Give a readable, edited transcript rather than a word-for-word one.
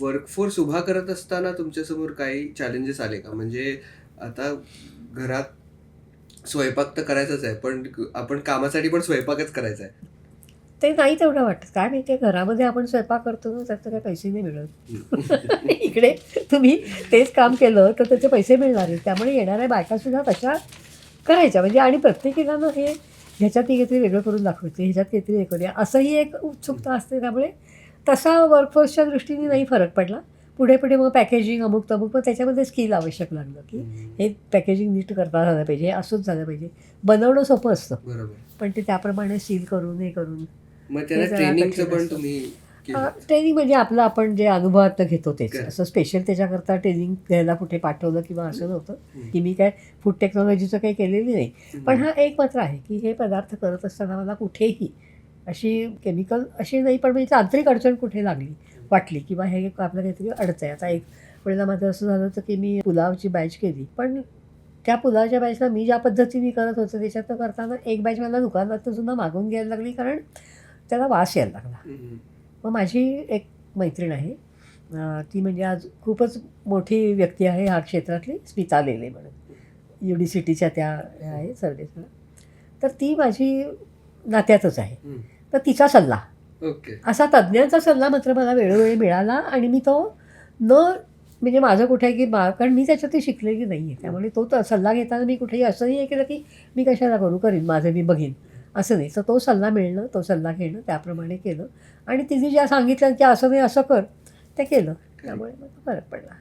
Workforce उभा करत असताना तुमच्यासमोर काही चॅलेंजेस आले का? म्हणजे आता घरात स्वयंपाक तर करायचाच आहे, पण आपण कामासाठी पण स्वयंपाकच करायचा आहे. ते नाही तेवढं वाटत. काय माहिती आहे, घरामध्ये आपण स्वयंपाक करतो ना, त्याचे काही पैसे नाही मिळत. इकडे तुम्ही तेच काम केलं तर त्याचे पैसे मिळणार आहेत. त्यामुळे येणाऱ्या बायकासुद्धा तशा करायच्या म्हणजे आणि प्रत्येकीला ना हे ह्याच्यात ती काहीतरी वेगळं करून दाखवते, ह्याच्यात काहीतरी हे करूया, असंही एक उत्सुकता असते. त्यामुळे तसा वर्कफोर्सच्या दृष्टीने नाही फरक पडला. पुढे-पुढे मग पॅकेजिंग अमुक-तमुक मग त्याच्यामध्ये स्किल आवश्यक लागलं, की हे पॅकेजिंग नीट करता झालं पाहिजे, हे असंच झालं पाहिजे. बनवणं सोपं असतं, बरोबर. पण ते त्याप्रमाणे सील करून हे करून मग हे त्याला जरा ट्रेनिंगचं कठीण पण असतं. तुम्ही केलं? ट्रेनिंग म्हणजे आपलं आपण जे अनुभवातनं घेतो तेच. करेक्ट. असं स्पेशल त्याच्याकरता ट्रेनिंग घ्यायला कुठे पाठवलं किंवा असं नव्हतं, हं. की मी काय फूड टेक्नॉलॉजीचं काही केलेली नाही. पण हं. हा एक मात्र आहे, की हे पदार्थ करत असताना मला कुठेही अशी केमिकल अशी नाही, पण म्हणजे तांत्रिक अडचण कुठे लागली, वाटली किंवा हे आपलं काहीतरी अडचण आहे. आता एक वेळेला माझं असं झालं होतं, की मी पुलावची बॅच केली. पण त्या पुलावच्या बॅचला मी ज्या पद्धतीने करत होते त्याच्यातनं करताना एक बॅच मला दुकानातनं सुद्धा मागवून घ्यायला लागली, कारण त्याला वास यायला लागला. हं. मग माझी एक मैत्रीण आहे, ती म्हणजे आज खूपच मोठी व्यक्ती आहे ह्या क्षेत्रातली, स्मिता लेले म्हणून. युनिव्हर्सिटीच्या त्या ह्या आहे सर्व्हिसला. तर ती माझी नात्यातच आहे. हं. तर तिचा सल्ला, ओके. असा तज्ज्ञांचा सल्ला मात्र मला वेळोवेळी मिळाला आणि मी तो न म्हणजे माझं कुठे आहे, की कारण मी त्याच्यातही शिकलेली नाही आहे. त्यामुळे तो सल्ला घेताना मी कुठेही असं नाही केलं, की मी कशाला करू, करीन माझं मी बघीन, असं नाही. तर तो सल्ला मिळणं, तो सल्ला घेणं, त्याप्रमाणे केलं आणि तिने ज्या सांगितलं, की असं नाही असं कर, ते केलं. त्यामुळे मग फरक पडला.